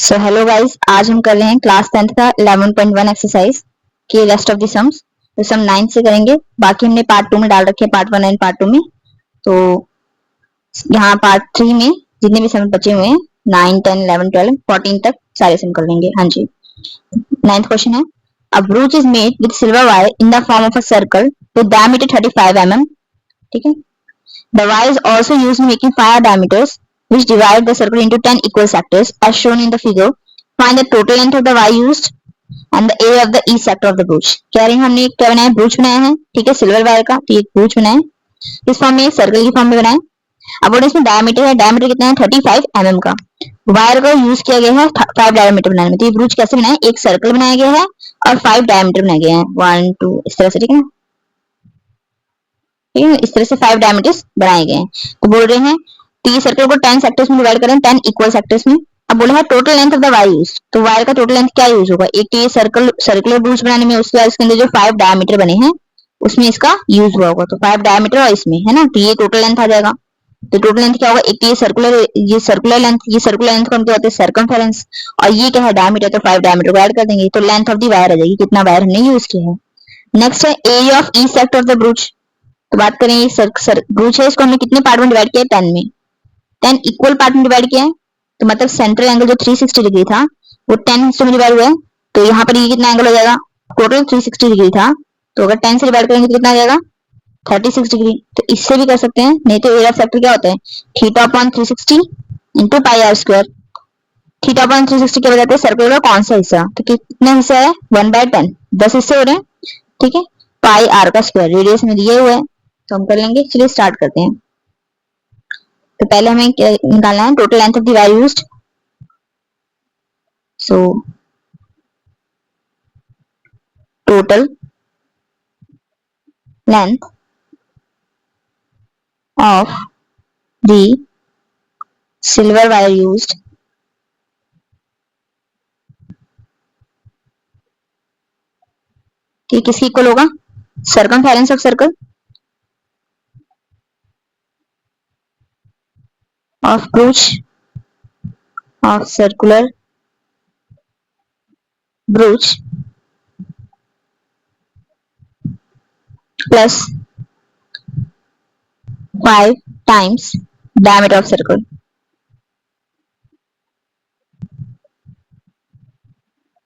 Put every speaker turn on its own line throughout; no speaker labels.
So hello guys, आज हम कर रहे हैं क्लास 10th का 11.1 एक्सरसाइज के रेस्ट ऑफ द सम्स। तो सम 9 से करेंगे। बाकी हमने पार्ट 2 में डाल रखे हैं, पार्ट 1 एंड पार्ट 2 में। तो यहाँ पार्ट 3 में जितने भी सम बचे हुए हैं 9 10 11 12 14 तक सारे सम कर लेंगे। हाँ जी, 9th क्वेश्चन है, a brooch is made with silver wire in the form of a circle with diameter 35 mm। ठीक है। The wire is also used in making 5 diameters which divide the circle into 10 equal sectors as shown in the figure. Find the total length of the wire used and the area of the each sector of the brooch। कह रहे हैं हमने क्या बनाया, ब्रूच बनाया है। ठीक है, सिल्वर वायर का। तो एक ब्रूच बनाया है, इस फॉर्म में सर्कल की फॉर्म में बनाया। अब बोले इसमें डायमीटर है, डायमीटर कितना है 35 mm का। वायर का यूज किया गया है 5 डायमीटर बनाने में। तो ये ब्रूच कैसे बनाया, एक सर्कल बनाया गया है और 5 डायमीटर बनाया गया है, 1 2 इस तरह से। ठीक है, ठीक है, इस तरह से 5 डायमीटर्स बनाए गए हैं। तो बोल रहे हैं तो ये सर्कल को 10 सेक्टर्स में डिवाइड करें, 10 इक्वल सेक्टर्स में। अब बोला है total length of the wire use. तो वायर का टोटल लेंथ क्या यूज होगा, एक तो ये सर्कुलर ब्रूच बनाने में, उसके बाद इसके अंदर जो 5 डायमीटर बने हैं उसमें इसका यूज हुआ होगा। तो 5 डायमीटर और इसमें है ना, तो ये टोटल लेंथ आ जाएगा। तो टोटल लेंथ क्या होगा, एक तो ये सर्कुलर लेंथ कौन कहते हैं, सर्कमफेरेंस। और ये क्या है, डायमीटर। तो 5 डायमीटर को ऐड कर देंगे तो लेंथ ऑफ द वायर आ जाएगी, कितना वायर हमने यूज किया है। नेक्स्ट है area of each sector of the ब्रूच। तो बात करें ये ब्रूच है, इसको हमने कितने पार्ट में डिवाइड किया है, 10 में। 10 इक्वल पार्ट में डिवाइड किया है। तो मतलब सेंट्रल एंगल जो 360 डिग्री था वो 10 हिस्सों में डिवाइड हुआ है। तो यहाँ पर ये कितना एंगल हो जाएगा, टोटल 360 डिग्री था, तो अगर 10 से डिवाइड करेंगे तो कितना आ जाएगा 36 डिग्री। तो इससे भी कर सकते हैं, नहीं तो एरिया ऑफ सेक्टर क्या होता है, theta upon 360 into pi r square. Theta upon 360 क्या बताते हैं, सर्कल का कौन सा हिस्सा। तो कितना हिस्सा है, 1/10, 10 हिस्से हो रहे हैं। ठीक है, पाई आर का स्क्वायर रेडियस में दिए हुए है, तो हम कर लेंगे। चलिए स्टार्ट करते हैं। तो पहले हमें क्या निकालना है, total length of the wire used. So total length of the silver wire used ये किसकी इक्वल होगा, circumference of circle of ब्रूच of circular ब्रूच plus 5 times diameter of circle.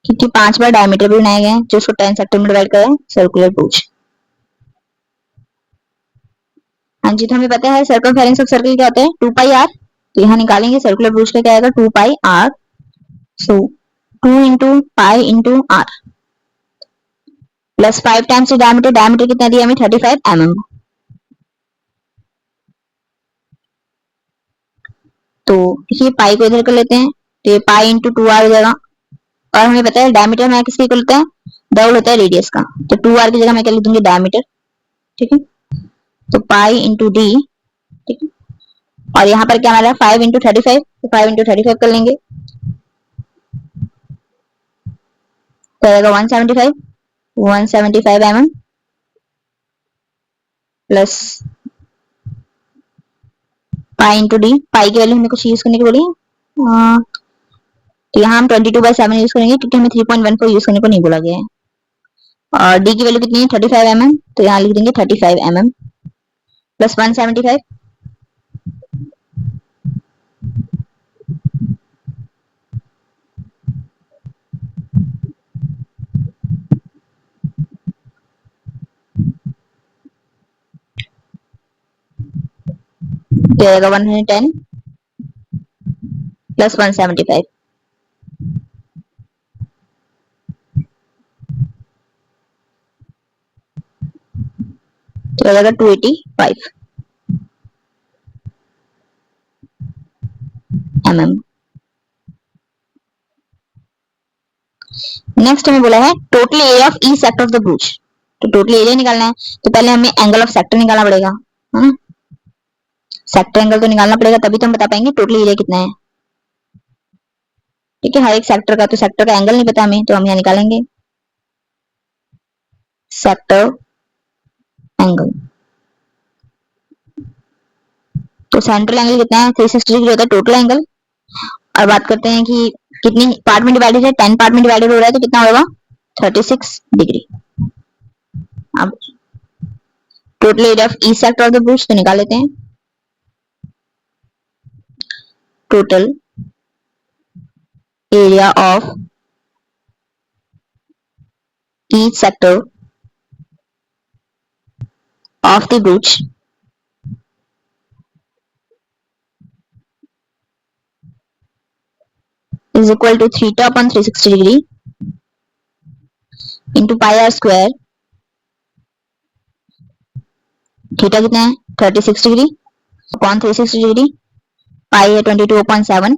क्योंकि 5 बार डायमीटर भी बनाए गए हैं जो उसको 10 सेक्टर में डिवाइड करें, सर्कुलर ब्रूच। हाँ जी, तो हमें पता है सर्कमफेरेंस ऑफ सर्कल क्या होता है, 2 पाई आर। तो यहाँ निकालेंगे सर्कुलर ब्रूच का क्या आएगा, 2 pi r. So 2 into pi into r plus 5 times diameter. Diameter कितना दिया हमें, 35 mm। तो ये पाई को इधर कर लेते हैं, तो ये पाई इंटू 2 आर हो जाएगा। और हमें पता है डायमीटर हमारा किसके इक्वल होता है, डबल होता है रेडियस का। तो 2 आर की जगह मैं क्या लिख दूंगी, डायमीटर। ठीक है, तो पाई इंटू डी। ठीक है, और यहाँ पर क्या हमारा 5 इंटू 35, तो 5 इंटू 35 कर लेंगे, तो आएगा 175 mm plus pi into d. Pi की वैल्यू हमें कुछ यूज करने की बोली है, तो यहाँ हम 22/7 यूज करेंगे क्योंकि हमें 3.14 यूज करने को नहीं बोला गया है। और डी की वैल्यू कितनी है, 35 mm, तो यहाँ लिख देंगे 35 mm प्लस 175। तो आएगा 110 प्लस 175, तो आएगा 285 mm। नेक्स्ट हमें बोला है total area of each sector of the ब्रूच। तो टोटल एरिया निकालना है, तो पहले हमें एंगल ऑफ सेक्टर निकालना पड़ेगा, है ना। सेक्टर एंगल तो निकालना पड़ेगा, तभी तो हम बता पाएंगे टोटल एरिया कितना है। ठीक है, हर एक सेक्टर का, तो सेक्टर का एंगल नहीं पता हमें, तो हम यहाँ निकालेंगे सेक्टर एंगल। तो सेंट्रल एंगल कितना है, 360 डिग्री होता है टोटल एंगल। और बात करते हैं कि कितनी पार्ट में डिवाइडेड है, 10 पार्ट में डिवाइडेड हो रहा है तो कितना होगा 36 डिग्री। अब total area of east sector of the brooch तो निकाल लेते हैं। Total area of east sector of the brooch is equal to theta upon 360 degree into pi r square। Theta कितना है 36 डिग्री अपॉन 360 डिग्री, पाई है 22/7,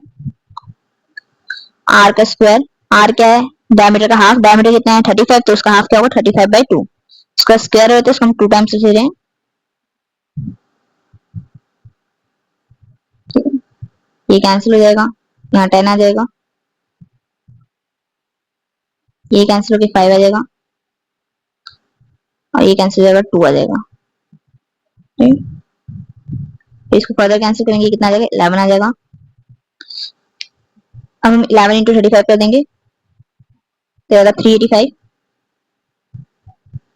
r का square, are क्या है डायमीटर का हाफ, डायमीटर कितना है 35 तो उसका हाफ क्या होगा 35/2, उसका स्क्वायर है तो उसको हम 2 टाइम्स से ले रहे हैं। ये कैंसिल हो जाएगा, यहाँ 10 आ जाएगा, ये कैंसिल होकर 5 आ जाएगा और ये कैंसिल हो जाएगा 2 आ जाएगा। इसको फर्दर कैंसिल करेंगे कितना आ जाएगा 11 आ जाएगा। अब हम 11 इंटू 35 कर देंगे तो आएगा 385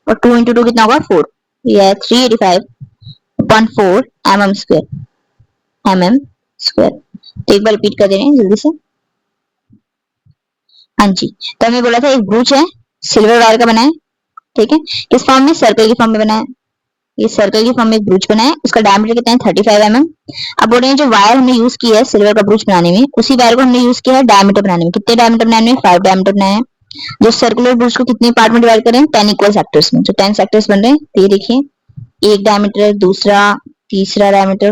और 2 इंटू 2 कितना होगा 4, ये है 385/4 mm स्क्वायर। तो एक बार रिपीट कर दे रहे हैं जल्दी से। हाँ जी, तो हमें बोला था एक ब्रूच है सिल्वर वायर का बना है, ठीक है, किस फॉर्म में सर्कल की फॉर्म में बना है, ये सर्कल की फॉर्म में एक ब्रूच बना है, उसका डायमीटर कितना है 35 mm। अब बोल रहे हैं जो वायर हमने यूज की है सिल्वर का ब्रूच बनाने में उसी वायर को हमने यूज किया है डायमीटर बनाने में। कितने डायमीटर बनाने में 5 डायमीटर बनाए हैं। जो सर्कुलर ब्रूच को कितने पार्ट में डिवाइड करें 10 इक्वल सेक्टर्स में, तो 10 सेक्टर्स बन रहे हैं। तो ये देखिए एक डायमीटर, दूसरा, तीसरा डायमीटर,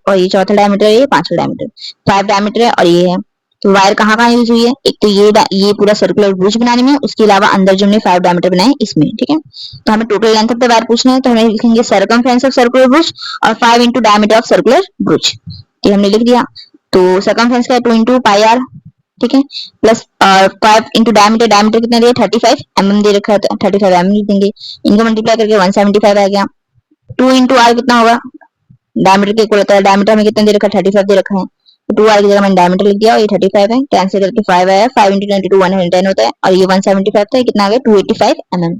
और ये चौथा डायमीटर, ये पांचवा डायमीटर, 5 डायमीटर है और ये है। तो वायर कहाँ कहाँ यूज हुई है, एक तो ये पूरा सर्कुलर ब्रूच बनाने में, उसके अलावा अंदर जो हमने 5 डायमीटर बनाए इसमें, ठीक है। तो हमें total length of the wire पूछना है तो हमें लिखेंगे सर्कमफ्रेंस ऑफ सर्कुलर ब्रूच और 5 इंटू डायमीटर ऑफ सर्कुलर ब्रूच, ये हमने लिख दिया। तो सर्कमफ्रेंस का है 2 इंटू पाई आर, ठीक है, प्लस 5 इंटू डायमीटर, डायमीटर कितना दिया 35 mm दे रखा है तो 35 mm लिख देंगे, इनको मल्टीप्लाई करके 175 आ गया। 2 इंटू आर कितना होगा, डायमीटर के इक्वल होता है, डायमीटर में कितना दे रखा है 35 दे रखा है, तो 2 आर की जगह मैंने डायमीटर लिख दिया और ये 35 है, कैंसिल करके 5 आया, 5 इंटू 22 110 होता है और ये 175 था, ये कितना आ गया 285 mm।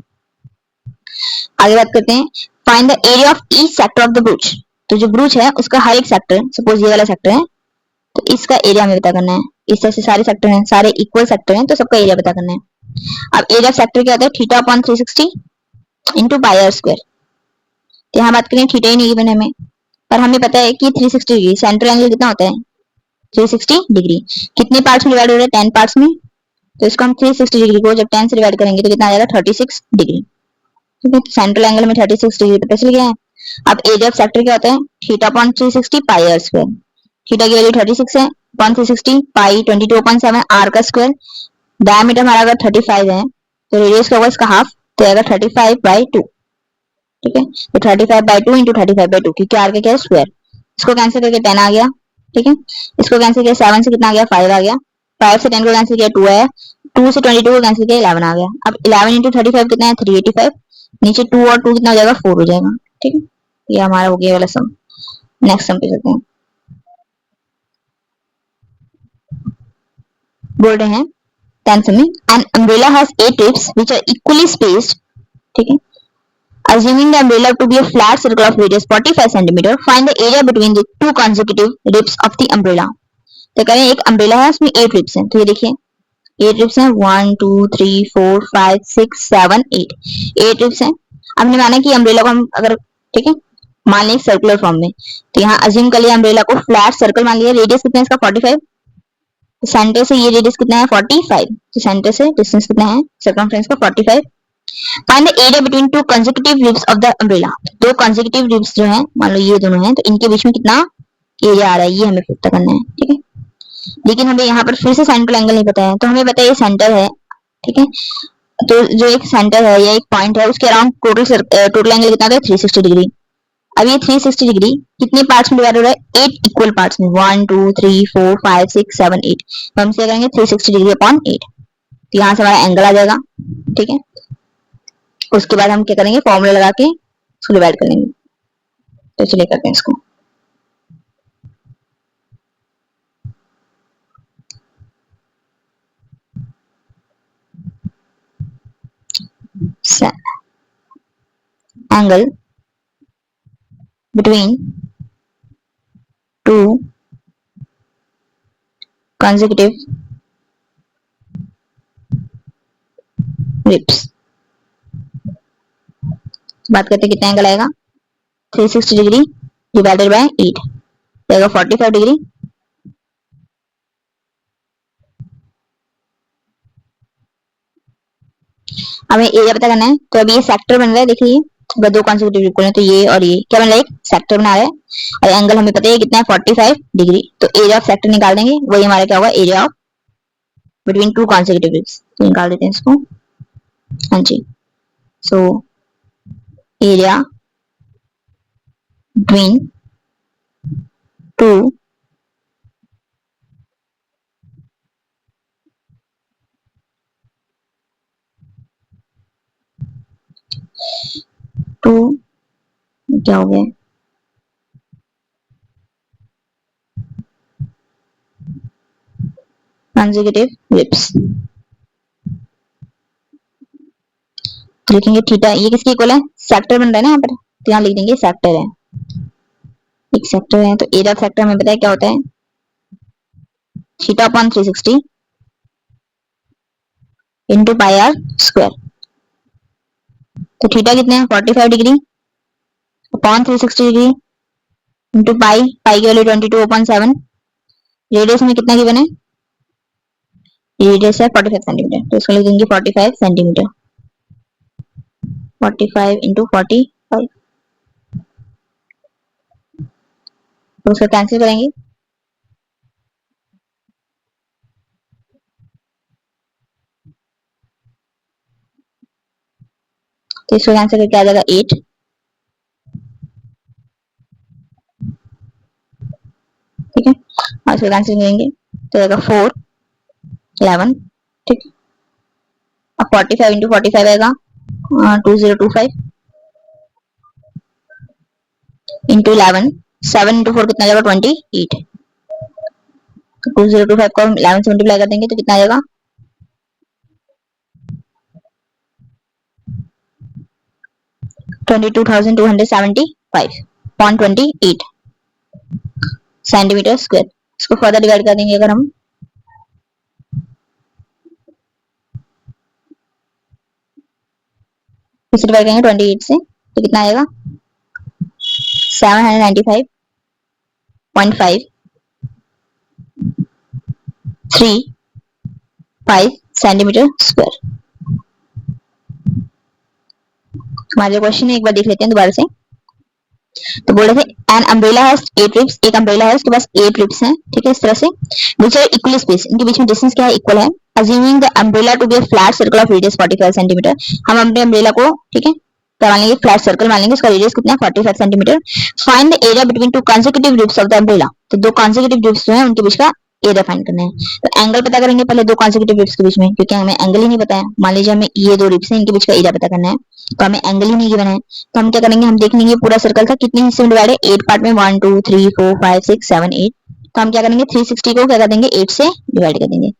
आगे बात करते हैं find the area of each sector of the ब्रूच। तो जो ब्रूच है उसका हर एक सेक्टर, सपोज ये वाला सेक्टर है तो इसका एरिया हमें पता करना है। इस तरह से सारे सेक्टर हैं, सारे इक्वल सेक्टर हैं तो सबका एरिया पता करना है। अब एरिया सेक्टर क्या होता है theta upon 360 into pi r square. तो यहाँ बात करें थीटा ही नहीं गिवन हमें, पर हमें पता है कि 360 डिग्री सेंट्रल एंगल कितना होता है 360 डिग्री, कितने पार्ट्स में डिवाइड हो रहा है 10 पार्ट्स में, तो इसको हम 360 डिग्री को जब 10 से डिवाइड करेंगे तो कितना आ जाएगा 36 डिग्री, ठीक है। सेंट्रल एंगल में 36 डिग्री पता चल गया है। अब एरिया ऑफ सेक्टर क्या होता है theta upon 360 pi r square. Theta की वैल्यू 36 है अपॉन 360 पाई 22/7 आर का स्क्वायर, डायमीटर हमारा अगर 35 है तो रेडियस क्या होगा इसका हाफ, तो आएगा 35/2, ठीक है। तो 35/2 इंटू 35/2 क्योंकि आर का क्या है स्क्वायर, इसको कैंसिल करके 10 आ गया, ठीक है। इसको कैंसिल किया 7 से कितना आ गया 5 आ गया, 5 से 10 को कैंसिल किया 2 आया, 2 से 22 को कैंसिल किया 11 आ गया। अब 11 इंटू 35 कितना है 385, नीचे 2 और 2 कितना हो जाएगा 4 हो जाएगा, ठीक है। ये हमारा हो गया वाला सम। नेक्स्ट सम पे चलते हैं। बोल रहे हैं 10th में an umbrella has 8 tips which are equally spaced, ठीक है। Assuming the umbrella to be a flat circle of radius 45 cm, find the area between the two consecutive ribs of the umbrella। तो कह रहे हैं एक umbrella है उसमें 8 ribs हैं, तो ये देखिए 8 रिब्स हैं 1 2 3 4 5 6 7 8, 8 रिब्स हैं। हमने माना कि अम्ब्रेला को हम अगर, ठीक है, मान लें सर्कुलर फॉर्म में, तो यहाँ अज्यूम कर लिया अम्ब्रेला को फ्लैट सर्कल मान लिया, रेडियस कितना है इसका 45, तो सेंटर से ये रेडियस कितना है 45, तो सेंटर से डिस्टेंस कितना है सर्कमफ्रेंस का 45। Find the area between to consecutive ribs of the umbrella. दो कंसेक्यूटिव रिब्स जो हैं मान लो ये दोनों हैं तो इनके बीच में कितना एरिया आ रहा है ये हमें पता करना है, ठीक है। लेकिन हमें यहाँ पर फिर से सेंट्रल एंगल नहीं पता है, तो हमें पता है ये सेंटर है, ठीक है। तो जो एक सेंटर है या एक पॉइंट है उसके अराउंड टोटल एंगल कितना है 360 डिग्री। अब ये 360 डिग्री कितने पार्ट्स में डिवाइड हो रहा है 8 इक्वल पार्ट्स में, 1 2 3 4 5 6 7 8, तो हम से करेंगे 360 डिग्री अपॉन 8, तो यहाँ से हमारा एंगल आ जाएगा, ठीक है। उसके बाद हम क्या करेंगे फॉर्मूला लगा के इसको डिवाइड कर लेंगे। तो चलिए करते हैं इसको। Angle between two consecutive ribs। बात करते हैं कितना एंगल आएगा, 360 डिग्री डिवाइडेड बाय 8 आएगा 45 डिग्री। हमें एरिया पता करना है, तो अभी ये सेक्टर बन रहा है, देखिए अगर दो कॉन्सेक्यूटिव ट्रिप है तो ये और ये क्या बन रहा है, एक सेक्टर बना रहा है और एंगल हमें पता है कितना है 45 डिग्री। तो एरिया ऑफ सेक्टर निकाल देंगे, वही हमारा क्या होगा, area of between two consecutive trips. तो निकाल देते हैं इसको, हाँ जी। So area between two two क्या हो गया, कॉन्सेक्यूटिव रिप्स। तो लिखेंगे थीटा, ये किसके इक्वल है, सेक्टर बन रहा है ना यहाँ पर, तो यहाँ लिख देंगे सेक्टर है, एक सेक्टर है। तो एरिया ऑफ सेक्टर हमें पता है क्या होता है, theta upon 360 into pi r square. तो थीटा कितने हैं 45 degree upon 360 degree into pi, pi की वैल्यू 22/7। रेडियस में कितना गिवन है, रेडियस है 45 सेंटीमीटर, तो इसको लिख देंगे 45 सेंटीमीटर, 45 इंटू 45। तो उसको कैंसिल करेंगे, तो इसको कैंसिल करके आ जाएगा 8, ठीक है। और इसको कैंसिल करेंगे तो आएगा 4 11, ठीक है। अब 45 इंटू 45 आएगा 2025 इंटू 11, 7 इंटू 4 कितना आएगा 28। तो 2025 को 11 से मल्टीप्लाई कर देंगे तो कितना आ जाएगा 22,275.28 सेंटीमीटर स्क्वायर। इसको फर्दर डिवाइड कर देंगे अगर हम, इसे डिवाइड करेंगे 28 से तो कितना आएगा 795.535 सेंटीमीटर स्क्वायर। हमारे क्वेश्चन एक बार देख लेते हैं दोबारा से। तो बोल रहे थे एन अम्ब्रेला हैज 8 रिब्स, एक अम्ब्रेला है उसके पास 8 रिब्स हैं, ठीक है। इस तरह से विच आर इक्वली स्पेस, इनके बीच में डिस्टेंस क्या है, इक्वल है। Assuming the umbrella to be a flat circle of radius 45 centimetre, हम अपने अम्ब्रेला को, ठीक है, क्या मान लेंगे, फ्लैट सर्कल मान लेंगे, उसका रेडियस कितना है 45 centimetre. Find the area between to consecutive ribs of the umbrella, तो दो कंसेक्यूटिव रिब्स जो है उनके बीच का एरिया फाइंड करना है। तो एंगल पता करेंगे पहले दो कंसेक्यूटिव रिब्स के बीच में, क्योंकि हमें एंगल ही नहीं पता है। मान लीजिए हमें ये दो रिब्स हैं, इनके बीच का एरिया पता करना है, तो हमें एंगल ही नहीं गिवन है। तो हम क्या करेंगे, हम देख लेंगे पूरा सर्कल था कितने हिस्से में डिवाइड है, 8 पार्ट में, 1 2 3 4 5 6 7 8। तो हम क्या करेंगे 360 को क्या कर देंगे 8 से डिवाइड कर देंगे।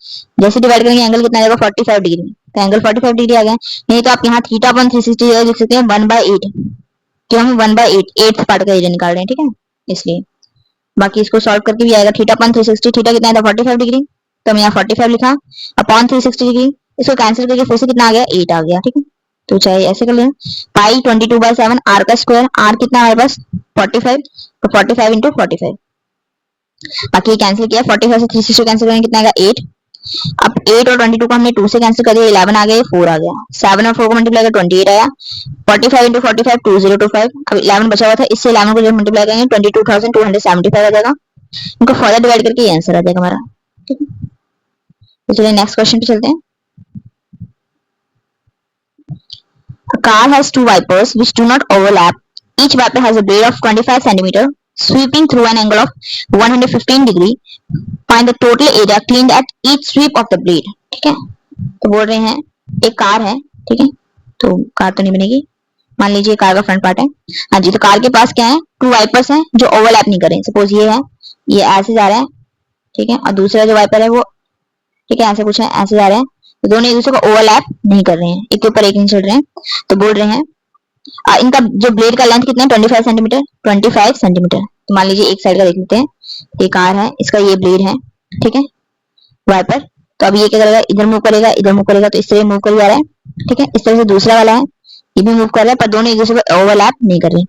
जैसे डिवाइड करेंगे एंगल कितना आएगा 45 डिग्री, तो एंगल 45 डिग्री आ गया। नहीं तो आप यहाँ थीटा अपॉन 360 लिख सकते हैं 1/8, कि हम 1/8 8th पार्ट का एरिया निकाल रहे हैं, ठीक है, इसलिए। बाकी इसको सॉल्व करके भी आएगा, थीटा अपॉन 360, थीटा कितना था 45 डिग्री, तो हम यहाँ 45 लिखा अपॉन 360 डिग्री, इसको कैंसिल करके फिर से कितना आ गया 8 आ गया, ठीक है। तो चाहे ऐसे कर लें, पाई 22/7 आर का स्क्वायर, आर कितना हमारे पास 45, तो 45 इंटू 45। बाकी ये कैंसिल किया, 45 से 360 कैंसिल करेंगे कितना आएगा 8। अब 8 और 22 को हमने 2 से कैंसिल कर दिया, 11 आ गया, 4 आ गया, 7 और 4 को मल्टीप्लाई कर 28 आया, 45 इंटू 45 2025। अब 11 बचा हुआ था, इससे 11 को जब मल्टीप्लाई करेंगे 22,275 आ जाएगा। इनको फर्दर डिवाइड करके ये आंसर आ जाएगा हमारा, ठीक है। तो चलिए नेक्स्ट क्वेश्चन पे चलते हैं। A car has two wipers which do not overlap. Each wiper has a blade of 25 centimeter sweeping through an angle of 115 degree. Find the total area cleaned at each sweep of the blade. ठीक है, तो बोल रहे हैं एक car है, ठीक है, तो कार तो नहीं बनेगी, मान लीजिए कार का फ्रंट पार्ट है, हाँ जी। तो कार के पास क्या है, टू वाइपर्स हैं जो ओवरलैप नहीं कर रहे हैं। सपोज ये है, ये ऐसे जा रहा है, ठीक है, और दूसरा जो वाइपर है वो, ठीक है, ऐसे कुछ है, ऐसे जा रहे हैं, तो दोनों एक दूसरे को ओवरलैप नहीं कर रहे हैं, एक के ऊपर एक नहीं चढ़ रहे हैं। तो बोल रहे हैं इनका जो ब्लेड का लेंथ कितना है 25 सेंटीमीटर, 25 सेंटीमीटर। तो मान लीजिए एक साइड का देख लेते हैं, ये कार है, इसका ये ब्लेड है, ठीक है, वाइपर। तो अब ये क्या करेगा, इधर मूव करेगा, इधर मूव करेगा, तो इस तरह मूव कर जा रहा है, ठीक है। इस तरह से दूसरा वाला है, ये भी मूव कर रहा है, पर दोनों एक दूसरे पर ओवरलैप नहीं कर रहे।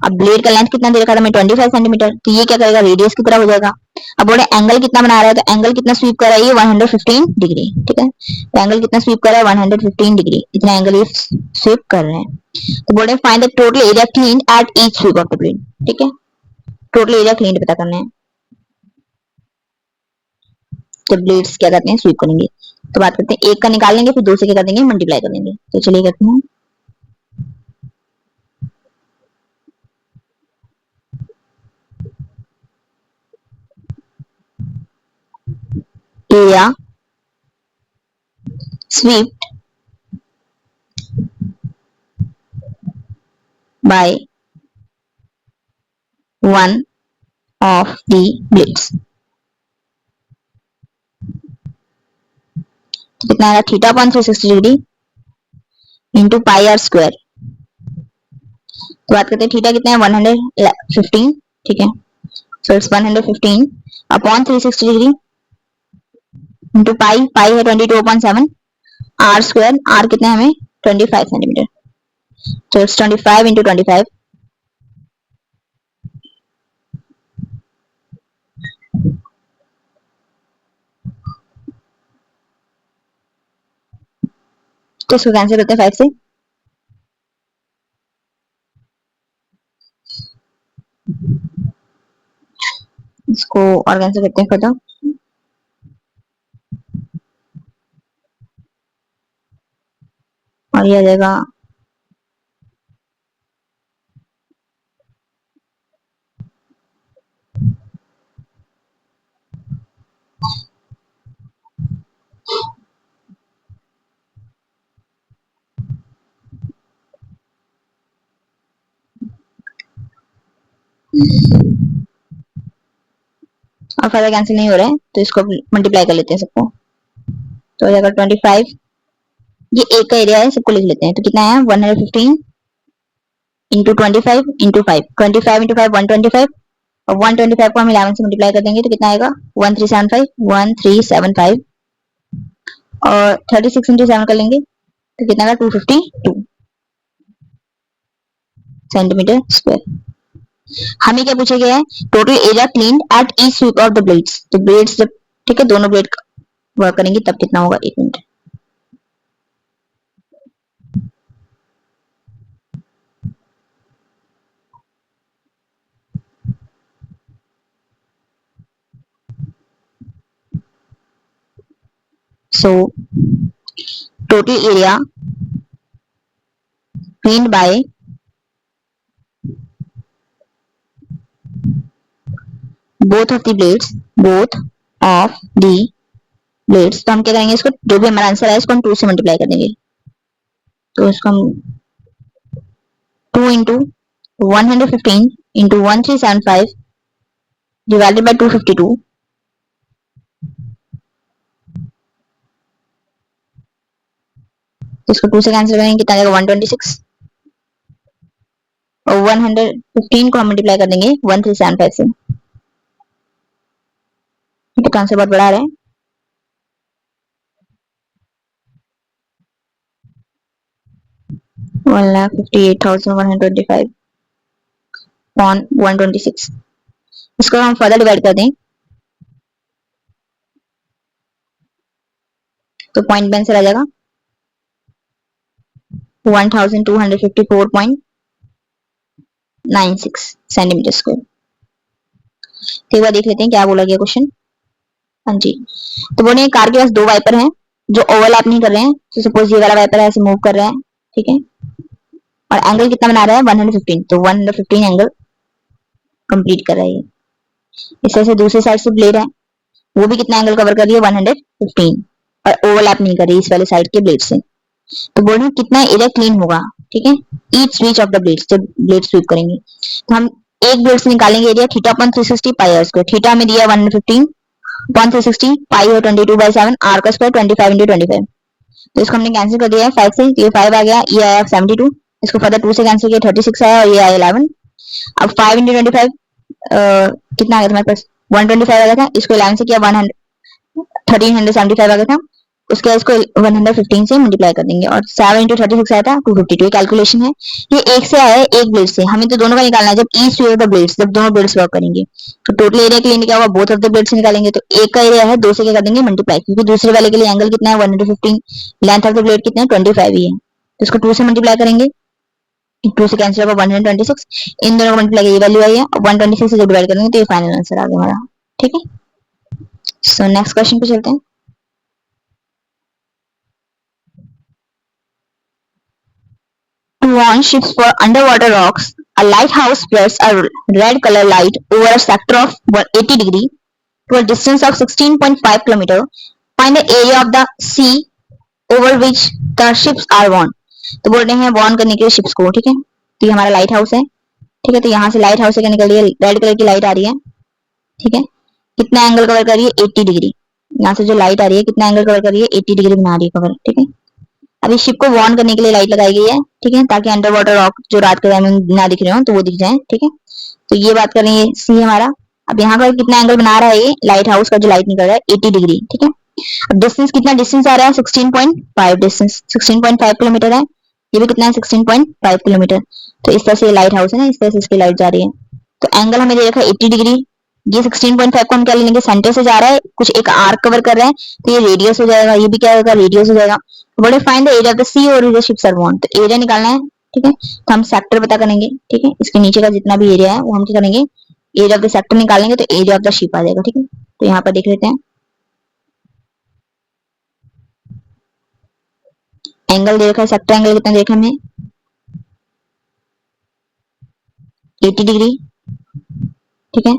अब ब्लेड का लेंथ कितना दे रखा था मैं 25 सेंटीमीटर, तो ये क्या करेगा, रेडियस की तरह हो जाएगा। अब बोले एंगल कितना बना रहा है, तो एंगल कितना स्वीप कर रहा है, ये 115 डिग्री, ठीक है। तो एंगल कितना स्वीप कर रहा है, 115 डिग्री, इतना एंगल ये स्वीप कर रहे हैं। तो बोले find the total area clean at each sweep of the blade, ठीक है, टोटल एरिया क्लीन पता करना है जब ब्लेड्स क्या करते हैं, स्वीप करेंगे। तो बात करते हैं, एक का निकाल लेंगे, फिर दो से क्या कर देंगे, मल्टीप्लाई कर देंगे। तो चलिए करते हैं, area swept by one of the blades। तो कितना आएगा, theta upon 360 degree into pi r square. तो बात करते हैं, थीटा कितना है 115, ठीक है, so it's 115 upon 360 degree into pi, pi है 22/7, आर स्क्वायर, आर कितना है हमें 25 सेंटीमीटर, तो इट्स 25 इंटू 25। तो इसको कैंसिल करते हैं 5 से, इसको और कैंसिल करते हैं खत्म। और ये आ जाएगा और फर्दर कैंसिल नहीं हो रहा है, तो इसको मल्टीप्लाई कर लेते हैं सबको। तो हो जाएगा 25, ये एक का एरिया है, सबको लिख लेते हैं। तो कितना है 115 इंटू 25 इंटू 5, 25 इंटू 5 125, और 125 को हम 11 से मल्टीप्लाई कर देंगे तो कितना आएगा 1375 और 36 इंटू 7 कर लेंगे तो कितना आएगा 252 सेंटीमीटर स्क्वायर। हमें क्या पूछा गया है, total area clean at each sweep of the blades. तो ब्लेड्स जब, ठीक है, दोनों ब्लेड वर्क करेंगे तब कितना होगा, एक minute. So total area cleaned by both of the blades, both of the blades। तो हम क्या करेंगे, इसको जो भी हमारा आंसर है इसको हम 2 से मल्टीप्लाई कर देंगे। तो इसको हम 2 इंटू 115 इंटू 1375 डिवाइडेड बाय 252, इसको 2 से कैंसिल करेंगे कितना आएगा 126, और 115 को हम मल्टीप्लाई कर देंगे 1375 से। तो आंसर बहुत बड़ा आ रहा है, 1,58,125 अपॉन 126। इसको हम फर्दर डिवाइड कर दें तो पॉइंट में आंसर आ जाएगा 1254.96 सेंटीमीटर स्क्वायर। तो एक बार देख लेते हैं क्या बोला गया क्वेश्चन। हाँ जी, तो बोले कार के पास दो वाइपर हैं जो ओवरलैप नहीं कर रहे हैं। तो सपोज ये वाला वाइपर ऐसे मूव कर रहा है, ठीक है, और एंगल कितना बना रहा है 115, तो 115 एंगल कंप्लीट कर रहा है। इस तरह से दूसरी साइड से ब्लेड है, वो भी कितना एंगल कवर कर रही है 115, और ओवरलैप नहीं कर रही इस वाले साइड के ब्लेड से। तो बोल रहे हैं कितना एरिया क्लीन होगा, ठीक है, each switch of the blades, जब ब्लेड स्वीप करेंगे। तो हम एक ब्लेड से निकालेंगे area theta upon 360 pi r square. Theta हमें दिया 115 अपॉन 360, पाई है 22/7, आर का स्क्वायर 25 इंटू 25। तो इसको हमने कैंसिल कर दिया है 5 से, तो ये 5 आ गया, ये आया 72, इसको फर्दर 2 से कैंसिल किया 36 आया और ये आया 11। अब 5 इंटू 25 कितना आ गया तुम्हारे पास 125 आ गया था, इसको 11 से किया 1375 आ गया था, उसके बाद इसको 115 से मल्टीप्लाई कर देंगे और 7 इंटू 36 आया था 252। कैलकुलेशन है, ये एक से आया है एक ब्लेड से, हमें तो दोनों का निकालना है जब each way of the blades, जब दोनों ब्लेड्स वर्क करेंगे तो टोटल एरिया के लिए क्या होगा, बोथ ऑफ द ब्लेड्स निकालेंगे तो एक का एरिया है 2 से क्या कर देंगे मल्टीप्लाई, क्योंकि दूसरे वाले के लिए एंगल कितना है 115, लेंथ ऑफ द ब्लेड कितना है 25 ही है, तो इसको 2 से मल्टीप्लाई करेंगे, 2 से कैंसिल होगा 126, इन दोनों को मल्टीप्लाई ये वैल्यू आई है, 126 से डिवाइड करेंगे तो ये फाइनल आंसर आ गया हमारा। ठीक है, सो नेक्स्ट क्वेश्चन पे चलते हैं। To warn ships for underwater rocks, a lighthouse spreads a red color light over a sector of 180 degree to a distance of 16.5 km. Find the area of the sea over which the ships are warned. तो बोल रहे हैं Warne करने के लिए ships को। ठीक है, तो ये हमारा लाइट हाउस है। ठीक है, तो यहाँ से लाइट हाउस से क्या निकल रही है, रेड कलर की लाइट आ रही है। ठीक है, कितना एंगल कवर कर रही है 80 डिग्री, यहाँ से जो लाइट आ रही है कितना एंगल कवर कर रही है 80 डिग्री बना रही है कवर। ठीक है, अभी शिप को वार्न करने के लिए लाइट लगाई गई है। ठीक है, ताकि अंडर वाटर रॉक जो रात के टाइम में ना दिख रहे हो तो वो दिख जाए। ठीक है, तो ये बात कर रही है सी हमारा। अब यहाँ पर कितना एंगल बना रहा है ये लाइट हाउस का जो लाइट निकल रहा है 80 डिग्री। ठीक है, अब डिस्टेंस कितना डिस्टेंस आ रहा है 16.5, डिस्टेंस 16.5 किलोमीटर है, ये भी कितना है 16.5 किलोमीटर। तो इस तरह से लाइट हाउस है ना, इस तरह से इसकी लाइट जा रही है। तो एंगल हमें दे रखा है 80 डिग्री, ये 16.5 को हम क्या ले लेंगे, सेंटर से जा रहा है, कुछ एक आर्क कवर कर रहा है तो ये रेडियस हो जाएगा, ये भी क्या होगा रेडियस हो जाएगा। बोले find the area of the sea over the ships are warned, तो एरिया निकालना है। ठीक है, तो हम सेक्टर पता करेंगे। ठीक है, इसके नीचे का जितना भी एरिया है वो हम क्या करेंगे, एरिया ऑफ द सेक्टर निकालेंगे तो एरिया ऑफ द शिप आ जाएगा। ठीक है, तो यहाँ पर देख लेते हैं एंगल दे रखा है, सेक्टर एंगल कितना दे रखा है हमें 80 डिग्री। ठीक है,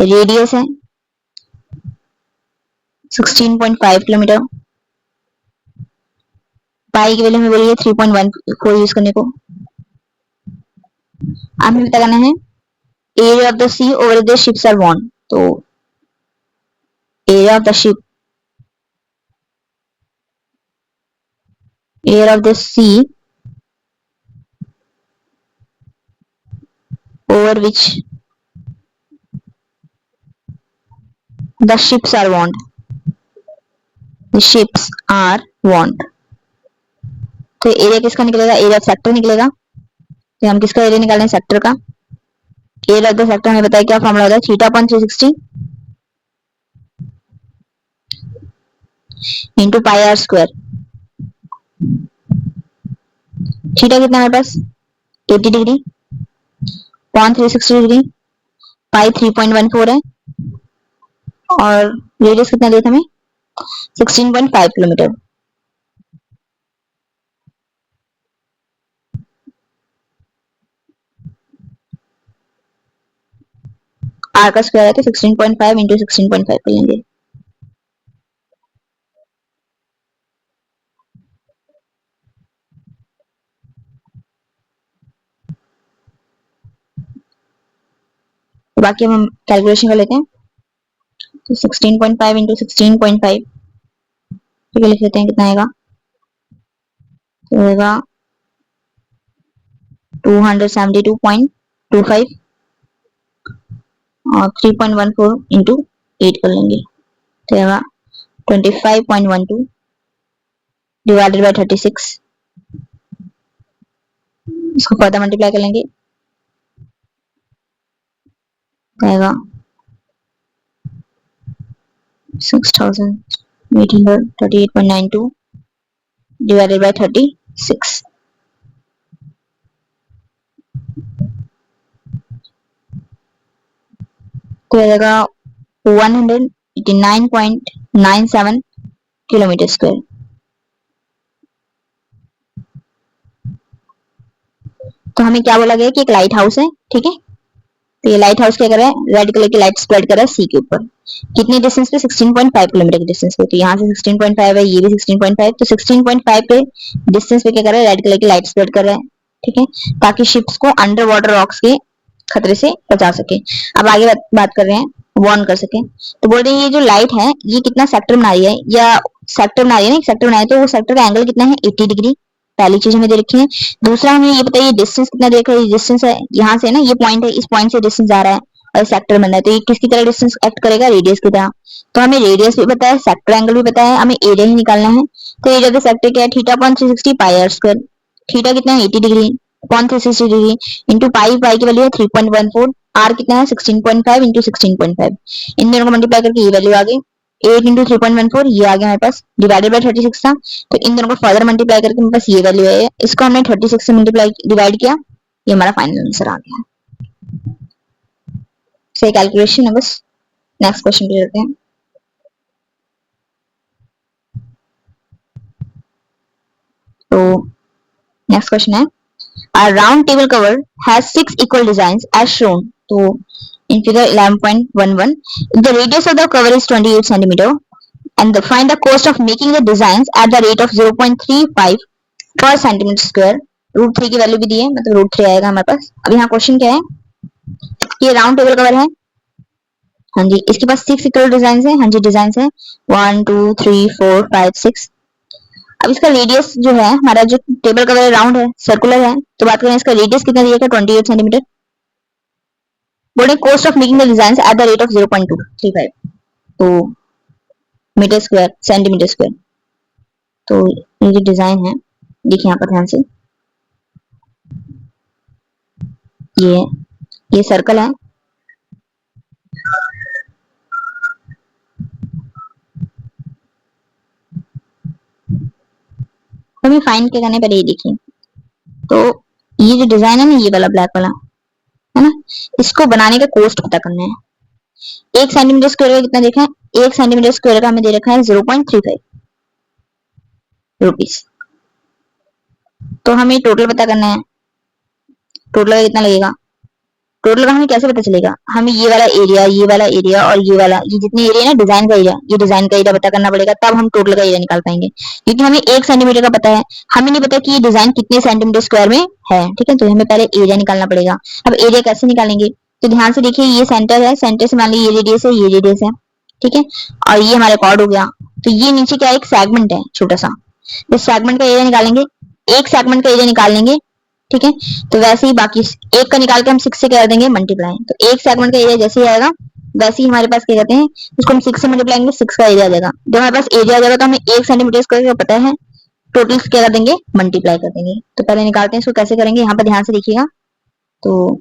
रेडियस है 16.5 किलोमीटर, पाई की वैल्यू में बोलिए 3.14 यूज करने को। हमें पता करना है area of the sea over the ships are warned, तो area of the ship, area of the sea over which the ships are warned, the ships are warned। तो एरिया किसका निकलेगा, एरिया ऑफ सेक्टर निकलेगा। तो हम किसका area निकालें, sector का। एरिया ऑफ द सेक्टर हमें बताया क्या फॉर्मूला होता है, theta upon 360 into pi r square. Theta कितना है हमारे पास 80 डिग्री, अपॉन 360 डिग्री, पाई 3.14 है और रेडियस कितना दिया था हमें 16.5 किलोमीटर। आर का स्क्वायर है तो 16.5 इंटू 16.5 कर लेंगे। तो बाकी हम कैलकुलेशन कर लेते हैं, तो 16.5 इंटू 16.5 ठीक है, लिख लेते हैं कितना आएगा, तो होगा 272.25 और 3.14 इंटू 8 कर लेंगे तो होगा 25.12 डिवाइडेड बाय 36, इसको फर्दर मल्टीप्लाई कर लेंगे आएगा 6838.92 डिवाइडेड बाय 36, तो आएगा 189.97 किलोमीटर स्क्वायर। तो हमें क्या बोला गया कि एक लाइट हाउस है। ठीक है, तो ये लाइट हाउस क्या कर रहा है, रेड कलर की लाइट स्प्रेड कर रहा है सी के ऊपर, कितनी डिस्टेंस पे 16.5 किलोमीटर की डिस्टेंस पे, तो यहाँ से 16.5 है, ये भी 16.5, तो 16.5 पे डिस्टेंस पे क्या कर रहा है, रेड कलर की लाइट स्प्रेड कर रहा है। ठीक है, ताकि शिप्स को अंडर वाटर रॉक्स के खतरे से बचा सके। अब आगे बात कर रहे हैं वार्न कर सके, तो बोल रहे हैं ये जो लाइट है ये कितना सेक्टर बना रही है, या सेक्टर बना रही है ना, एक सेक्टर बनाया तो वो सेक्टर का एंगल कितना है 80 डिग्री। पहली चीज हमें दे रखी है। दूसरा हमें ये बताइए डिस्टेंस कितना दे रखा है। डिस्टेंस है यहाँ से ना, ये पॉइंट है, इस पॉइंट से डिस्टेंस आ रहा है और सेक्टर बन रहा है, तो ये किसकी तरह डिस्टेंस एक्ट करेगा, रेडियस की तरह। तो हमें रेडियस भी पता है, सेक्टर एंगल भी पता है, हमें एरिया ही निकालना है। तो एरिया ऑफ द सेक्टर क्या है, theta upon 360 pi r square. Theta कितना है 80 degree upon 360 degree into pi, pi की वैल्यू है 3.14, आर कितना है 16.5 इंटू 16.5, इन दोनों को मल्टीप्लाई करके ये वैल्यू आ गई 8 इंटू 3.14, ये आ गया हमारे पास, डिवाइडेड बाय 36 था। तो इन दोनों को फर्दर मल्टीप्लाई करके मेरे पास ये वैल्यू है, इसको हमने 36 से मल्टीप्लाई डिवाइड किया, ये हमारा फाइनल आंसर आ गया। सही कैलकुलेशन है बस। नेक्स्ट क्वेश्चन पे चलते हैं। तो नेक्स्ट क्वेश्चन है, a round table cover has 6 equal designs as shown. तो in figure 11.11, the radius of the cover is 28 centimeter and find the cost of making the designs at the rate of 0.35 per centimeter square. Root 3 की value भी दी है, मतलब root 3 आएगा हमारे पास। अब यहाँ question क्या है, ये राउंड टेबल कवर है, हाँ जी, इसके पास 6 इक्वल डिजाइन है, हाँ जी डिजाइन है 1 2 3 4 5 6। अब इसका रेडियस जो है, हमारा जो टेबल कवर राउंड है, सर्कुलर है, तो बात करें इसका रेडियस कितना दिया था 28 सेंटीमीटर। बोले cost of making the design at the rate of 0.235 तो मीटर स्क्वायर सेंटीमीटर स्क्वायर। तो ये जो डिजाइन है, देखिए यहाँ पर ध्यान से, ये सर्कल है, हमें फाइंड क्या करने पहले ये देखिए। तो ये जो डिजाइन है ना, ये वाला ब्लैक वाला है ना, इसको बनाने का कॉस्ट पता करना है। 1 सेंटीमीटर स्क्वायर का कितना देखा है, 1 सेंटीमीटर स्क्वायर का हमें दे रखा है 0.35 रुपीस। तो हमें टोटल पता करना है, टोटल का कितना लगेगा। टोटल का हमें कैसे पता चलेगा, हमें ये वाला एरिया, ये वाला एरिया और ये वाला, ये जितने एरिया ना डिजाइन का एरिया, ये डिजाइन का एरिया पता करना पड़ेगा, तब हम टोटल का एरिया निकाल पाएंगे। क्योंकि हमें 1 सेंटीमीटर का पता है, हमें नहीं पता कि ये डिजाइन कितने सेंटीमीटर स्क्वायर में है, ठीक है। तो हमें पहले एरिया निकालना पड़ेगा। अब एरिया कैसे निकालेंगे, तो ध्यान से देखिए, ये सेंटर है, सेंटर से मान लीजिए ये रेडियस है, ये रेडियस है, ठीक है, और ये हमारे कॉर्ड हो गया। तो ये नीचे क्या है, एक सेगमेंट है छोटा सा, इस सेगमेंट का एरिया निकालेंगे, एक सेगमेंट का एरिया निकाल लेंगे, ठीक है। तो वैसे ही बाकी एक का निकाल के हम 6 से कर देंगे मल्टीप्लाई, तो एक सेगमेंट का एरिया जैसे ही आएगा वैसे ही हमारे पास क्या कहते हैं, उसको हम 6 से मल्टीप्लाई करेंगे, 6 का एरिया आ जाएगा। जब हमारे पास एरिया आ जाएगा तो हमें 1 सेंटीमीटर स्क्वायर का पता है, टोटल क्या कर देंगे, मल्टीप्लाई कर देंगे। तो पहले निकालते हैं, इसको कैसे करेंगे, यहाँ पर ध्यान से देखिएगा। तो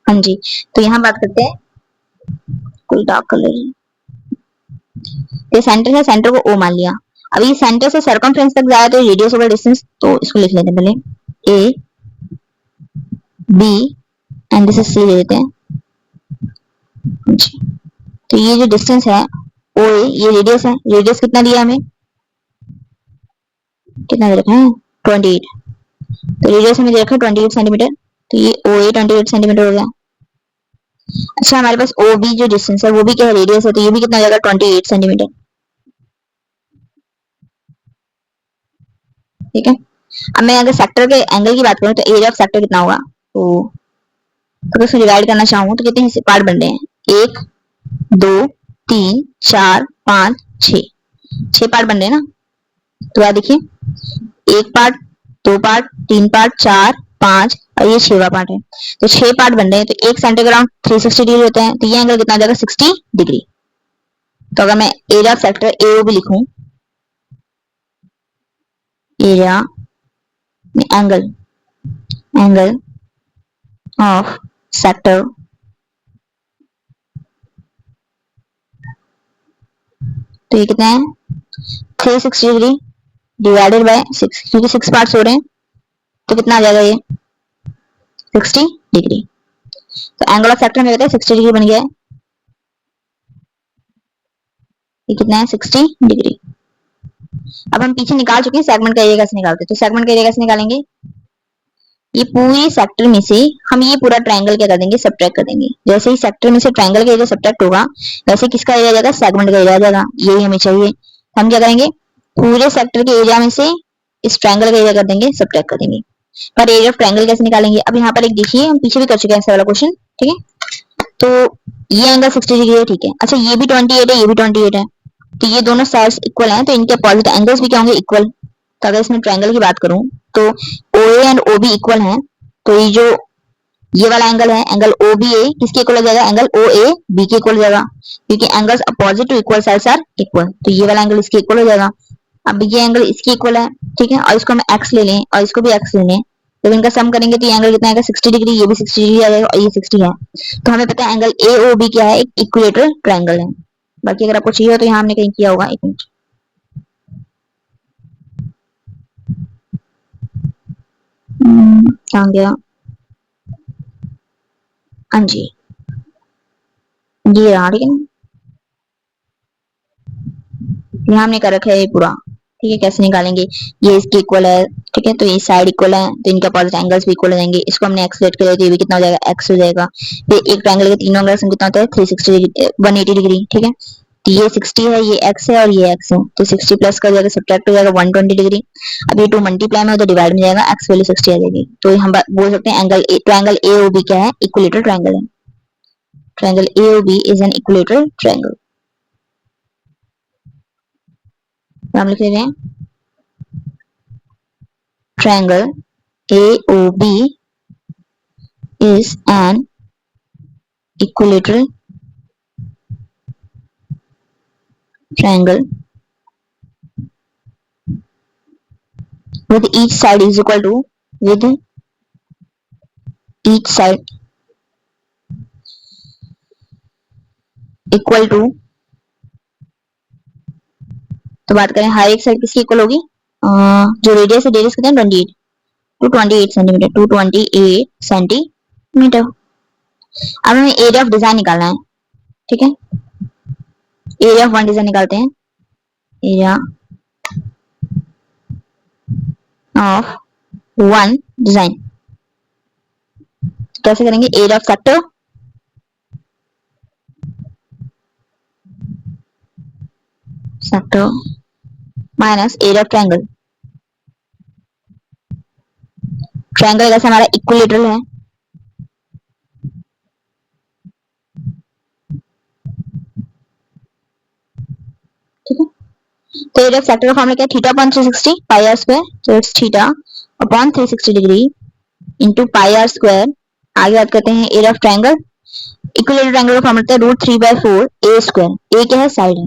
हाँ जी, तो यहाँ बात करते हैं, कोई डार्क कलर, ये सेंटर है, सेंटर को ओ मान लिया। अब ये सेंटर से सर्कमफ्रेंस तक जाए तो रेडियस ओवर डिस्टेंस, तो इसको लिख लेते हैं पहले A B and this is C ले लेते हैं जी। तो ये जो डिस्टेंस है ओ ए, ये रेडियस है, रेडियस कितना दिया हमें, कितना दे रखा है 28, तो रेडियस हमें दे रखा है 28 सेंटीमीटर, तो ये ओ ए 28 सेंटीमीटर हो गया। अच्छा, हमारे पास ओ बी जो डिस्टेंस है वो भी क्या है, रेडियस है, तो ये भी कितना हो जाएगा 28 सेंटीमीटर, ठीक है। अब मैं अगर सेक्टर के एंगल की बात करूं तो एरिया ऑफ सेक्टर कितना होगा, तो अगर इसको डिवाइड करना चाहूँ तो कितने हिस्से पार्ट बन रहे हैं, 1 2 3 4 5 6 पार्ट बन रहे हैं ना। तो यार देखिए, 1 पार्ट 2 पार्ट 3 पार्ट 4 5 और ये 6वां पार्ट है, तो 6 पार्ट बन रहे हैं। तो एक सेंटर के अराउंड 360 डिग्री होते हैं, तो ये एंगल कितना हो जाएगा 60 डिग्री। तो अगर मैं एरिया ऑफ सेक्टर ए भी लिखूं, area angle angle of sector, तो ये कितना है 360 डिग्री डिवाइडेड बाय 6, क्योंकि 6 पार्ट्स हो रहे हैं, तो कितना आ जाएगा ये 60 डिग्री। तो एंगल ऑफ सेक्टर में कहते हैं 60 डिग्री बन गया है, ये कितना है 60 डिग्री। अब हम पीछे निकाल चुके हैं सेगमेंट का एरिया कैसे निकालते हैं, तो सेगमेंट का एरिया कैसे निकालेंगे, ये पूरी सेक्टर में से हम ये पूरा ट्रायंगल क्या कर देंगे, सब्ट्रैक्ट कर देंगे। जैसे ही सेक्टर में से ट्रायंगल का एरिया सब्ट्रैक्ट होगा, वैसे किसका एरिया आ जाएगा, सेगमेंट का एरिया आ जाएगा, यही हमें चाहिए। हम क्या करेंगे, पूरे सेक्टर के एरिया में से इस ट्रायंगल का एरिया कर देंगे, सब्ट्रैक्ट कर देंगे। पर एरिया ऑफ ट्रायंगल कैसे निकालेंगे, अब यहाँ पर एक देखिए, हम पीछे भी कर चुके हैं ऐसा वाला क्वेश्चन, ठीक है। तो ये एंगल 60 डिग्री है, ठीक है। अच्छा ये भी 28 है, ये भी 28 है, तो ये दोनों साइड्स इक्वल हैं, तो इनके अपोजिट एंगल्स भी क्या होंगे, इक्वल। तो अगर इसमें ट्रायंगल की बात करूं तो O A and O B equal हैं, तो ये जो ये वाला एंगल है, एंगल ओ बी ए किसके इक्वल हो जाएगा, एंगल ओ ए बी के इक्वल हो जाएगा, क्योंकि angles opposite to equal sides are equal, तो ये वाला एंगल इसके इक्वल हो जाएगा। अब ये एंगल इसके इक्वल है, ठीक है, और इसको हम एक्स ले लें और इसको भी एक्स ले लें, तो इनका सम करेंगे तो ये एंगल कितना आएगा, 60 डिग्री, ये भी 60 डिग्री आ जाएगा और ये 60 है। तो हमें पता है एंगल ए ओ बी क्या है, एक इक्विलेटरल ट्रायंगल है। बाकी अगर आपको चाहिए हो तो यहाँ हमने कहीं किया होगा, एक मिनट। कहाँ गया, हाँ जी, ये रहा, ठीक है ना, यहाँ हमने कर रखा है ये पूरा, ठीक है। कैसे निकालेंगे, ये इसके इक्वल है, ठीक है, तो ये साइड इक्वल है, तो इनके अपोजिट एंगल्स भी इक्वल हो जाएंगे। इसको हमने एक्स लेट कर दिया, ये भी कितना हो जाएगा, एक्स हो जाएगा। फिर एक ट्रायंगल के तीनों एंगल्स कितना होता है, 360 डिग्री, 180 डिग्री, ठीक है। तो ये 60 है, ये एक्स है और ये एक्स है, तो 60 प्लस कर जाएगा, सब्ट्रैक्ट हो जाएगा 120 डिग्री। अब ये 2 मल्टीप्लाई में हो तो डिवाइड में जाएगा, एक्स वैल्यू 60 आ जाएगी। तो हम बोल सकते हैं angle triangle A O B क्या है, इक्विलेटरल ट्रायंगल है। Triangle A O B is an equilateral triangle. हम लिख लेते हैं triangle AOB is an equilateral triangle with each side is equal to with each side equal to, तो बात करें हर एक साइड किसकी इक्वल होगी, जो रेडियस है, रेडियस कितना है 28, 228 सेंटीमीटर, 228 सेंटीमीटर। अब हमें एरिया ऑफ डिजाइन निकालना है, ठीक है। एरिया ऑफ वन डिजाइन निकालते हैं, एरिया ऑफ वन डिजाइन कैसे करेंगे, area of sector sector minus area of triangle. Triangle कैसे हमारा इक्विलेटरल है, ठीक है। तो एरिया ऑफ सेक्टर का फॉर्मूला क्या है, theta upon 360 pi r square, तो it's theta upon 360 degree into pi r square. आगे बात करते हैं area of triangle, equilateral triangle का फॉर्मूला है रूट 3/4 ए स्क्वायर, ए क्या है, साइड है,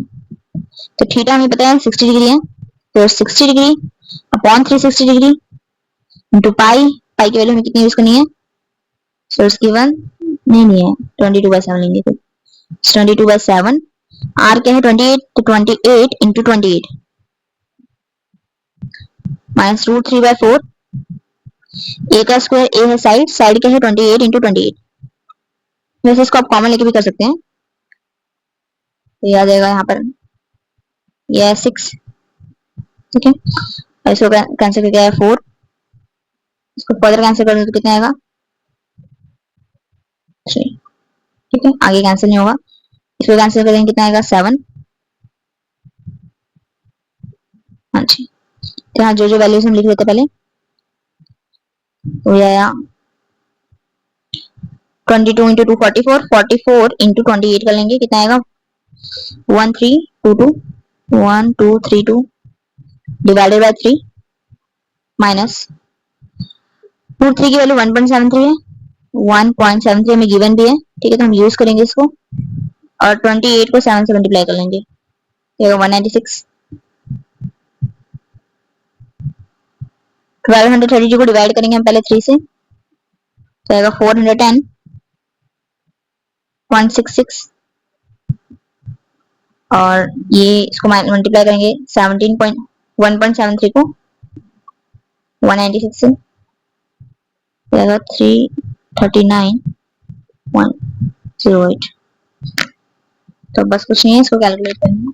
तो थीटा हमें पता है 60 डिग्री है, तो 60 degree upon 360 degree into pi, pi की वैल्यू हमें कितनी यूज करनी है, सो इट्स गिवन, नहीं है, 22/7 लेंगे, फिर 22/7। आर क्या है 28, तो 28 इंटू 28 माइनस रूट 3/4, ए का स्क्वायर, ए है साइड, साइड क्या है 28 इंटू 28। वैसे इसको आप कॉमन लेके भी कर सकते हैं, तो ये आ जाएगा यहाँ पर, ये है 6, ठीक है, और इसको कैंसिल करके आया 4, इसको फर्दर कैंसिल कर दो तो कितना आएगा 3, ठीक है, आगे कैंसिल नहीं होगा, इसको कैंसिल करेंगे कितना आएगा 7, हाँ जी। तो यहाँ जो जो वैल्यूज हम लिख लेते पहले, तो ये आया 22 इंटू 2 44, 44 इंटू 28 कर लेंगे, कितना आएगा 1322, 1232 डिवाइडेड बाय 3 माइनस रूट 3 की वैल्यू 1.73 है, 1.73 हमें गिवन भी है, ठीक है, तो हम यूज करेंगे इसको, और 28 को 7 से मल्टीप्लाई कर लेंगे, 196। 1232 को डिवाइड करेंगे हम पहले 3 से, तो आएगा 410.66, और ये इसको मल्टीप्लाई करेंगे 1.73 को 196 से, तो आएगा 339.08। तो बस कुछ नहीं है, इसको कैलकुलेट करना है,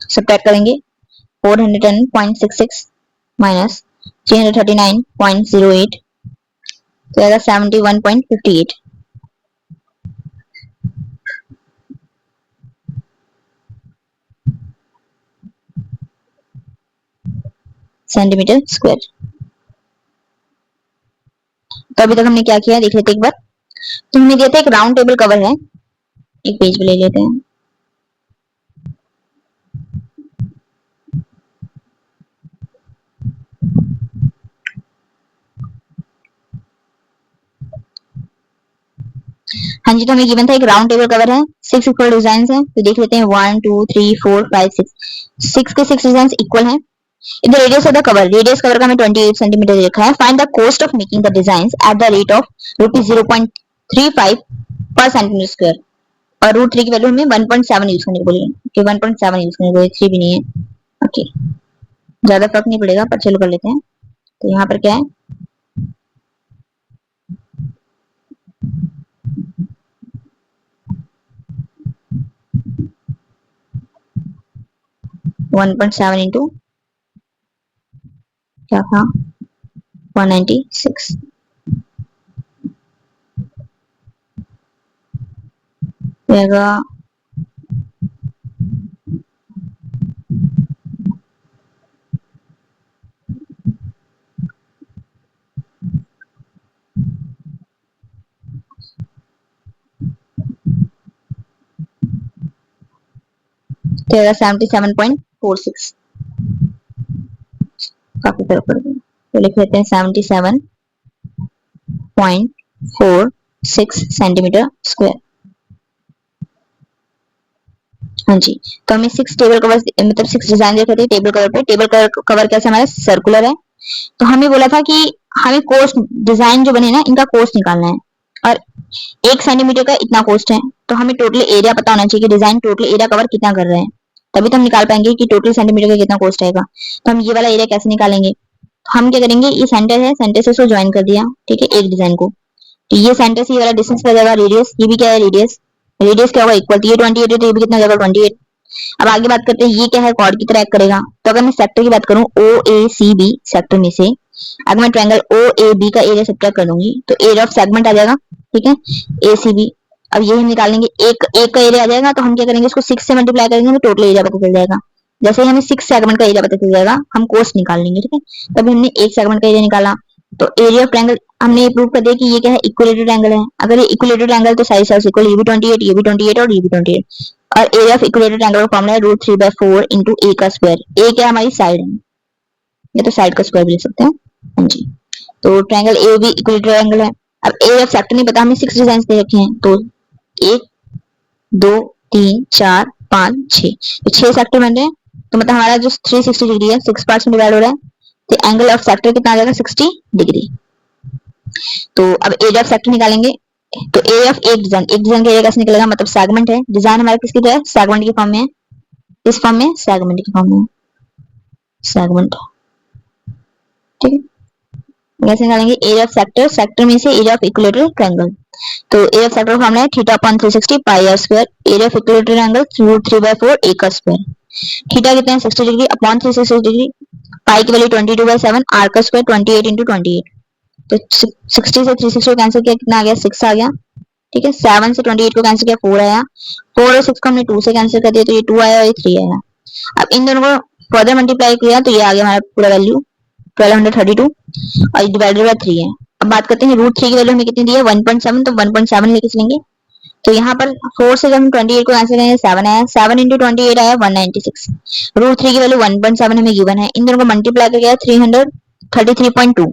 सब्ट्रैक्ट करेंगे 410.66 माइनस 339.08, तो आएगा 71.58 सेंटीमीटर स्क्वायर। तो अभी तक हमने क्या किया देख लेते एक बार। तो हमने दिया था एक राउंड टेबल कवर है, एक पेज पे ले लेते हैं। हाँ जी, तो हमें गिवन था एक राउंड टेबल कवर है, 6 इक्वल डिजाइन है। तो देख लेते हैं 1 2 3 4 5 6, 6 के 6 डिजाइन इक्वल है। In the radius of the cover, radius cover का हमें 28 सेंटीमीटर रखा है। Find the cost of making the design at the rate of ₹0.35 पर सेंटीमीटर स्क्वायर। और रूट 3 की वैल्यू हमें 1.7 यूज करने को बोली है। ओके, 1.7 यूज करने को, 3 भी नहीं है। ओके, ज्यादा फर्क नहीं पड़ेगा, पर चलो कर लेते हैं। तो यहाँ पर क्या है, 1.7 इंटू क्या था, 196 रहेगा। रहेगा 77.46, काफी फर्क पड़ गया। तो लिख लेते हैं 77.46 सेंटीमीटर स्क्वायर। हाँ जी, तो हमें 6 टेबल कवर मतलब 6 डिजाइन देखे थे टेबल कवर पे। टेबल कवर कैसे हमारा सर्कुलर है। तो हमें बोला था कि हमें कोस्ट डिजाइन जो बने ना इनका कोस्ट निकालना है, और 1 सेंटीमीटर का इतना कोस्ट है। तो हमें टोटल एरिया पता होना चाहिए कि डिजाइन टोटल एरिया कवर कितना कर रहे हैं, तभी तो हम निकाल पाएंगे कि टोटल सेंटीमीटर का कितना कोस्ट आएगा। तो हम ये वाला एरिया कैसे निकालेंगे, हम क्या करेंगे, ये सेंटर है, सेंटर से इसको ज्वाइन कर दिया, ठीक है, एक डिजाइन को। तो ये सेंटर से ये वाला डिस्टेंस क्या जाएगा, रेडियस। ये भी क्या है, रेडियस। रेडियस क्या होगा, इक्वल। ये 28 है तो ये भी कितना जाएगा, 28। अब आगे बात करते हैं, ये क्या है, कॉर्ड की तरह एक्ट करेगा। तो अगर मैं सेक्टर की बात करूं, ओ ए सी बी सेक्टर में से अगर मैं ट्रायंगल ओ ए बी का एरिया सब्ट्रैक्ट कर दूंगी तो एरिया ऑफ सेगमेंट आ जाएगा, ठीक है, ए सी बी। अब ये हम निकालेंगे, एक का एरिया आ जाएगा, तो हम क्या करेंगे, इसको 6 से मल्टीप्लाई करेंगे तो टोटल एरिया पता चल जाएगा। जैसे ही हमें 6 सेगमेंट का एरिया पता चल जाएगा, हम कोस्ट निकाल लेंगे, ठीक है। तभी हमने एक सेगमेंट का एरिया निकाला। तो एरिया ऑफ ट्रायंगल हमने ये प्रूव कर दिया कि ये क्या है, इक्विलेटरल ट्रायंगल है। अगर ये इक्विलेटरल ट्रायंगल तो साइड साइड इक्वल, ये भी 28, ये भी 28 और ये भी 28। और एरिया ऑफ इक्विलेटरल ट्रायंगल का फॉर्मूला है √3/4 इंटू ए का स्क्वायर। ए क्या है, हमारी साइड है, ये तो साइड का स्क्वायर भी लिख सकते हैं। हाँ जी, तो ट्रायंगल ए भी इक्विलेटरल ट्रायंगल है। अब एरिया ऑफ सेक्टर नहीं पता, हमें 6 डिजाइन दे रखे हैं। तो 1 2 3 4 5 6, तो 6 सेक्टर बन रहे हैं। तो मतलब हमारा जो 360 डिग्री है 6 पार्ट्स में डिवाइड हो रहा है। तो एंगल ऑफ सेक्टर कितना आ जाएगा, 60 डिग्री। तो अब एरिया ऑफ सेक्टर निकालेंगे। तो एरिया ऑफ एक डिजाइन का एरिया कैसे निकलेगा, मतलब सेगमेंट है, डिजाइन हमारा किसकी तरह, सेगमेंट की फॉर्म में है, इस फॉर्म में सेगमेंट की फॉर्म में, सेगमेंट, ठीक है। कैसे निकालेंगे, एरिया ऑफ सेक्टर, सेक्टर में से एरिया ऑफ इक्विलेटरल ट्रायंगल। तो एरिया ऑफ सेक्टर का फॉर्मूला है theta upon 360 pi r square. Area of equilateral triangle √3/4 a का स्क्वायर। थीटा कितना है, 60 डिग्री अपॉन 360 डिग्री। पाई की वैल्यू 22/7, आर का स्क्वायर 28 इंटू 28। तो 60 से 360 को कैंसिल किया, कितना आ गया, 6 आ गया, ठीक है। 7 से 28 को कैंसिल किया, 4 आया। 4 और 6 को हमने 2 से कैंसिल कर दिया, तो ये 2 आया और ये 3 आया। अब इन दोनों को फर्दर मल्टीप्लाई किया तो ये आ गया हमारा पूरा वैल्यू 1232, और डिवाइडेड बाय 3 है। अब बात करते हैं √3 की वैल्यू हमें कितनी दी है, 1.7, तो 1.7 लेके चलेंगे। तो यहाँ पर 4 से जब हम 28 को कैंसिल करेंगे, 7 आया, 7 इंटू 28 आया 196। √3 की वैल्यू 1.7 हमें गिवन है, इन दोनों को मल्टीप्लाई करके आया 333.2,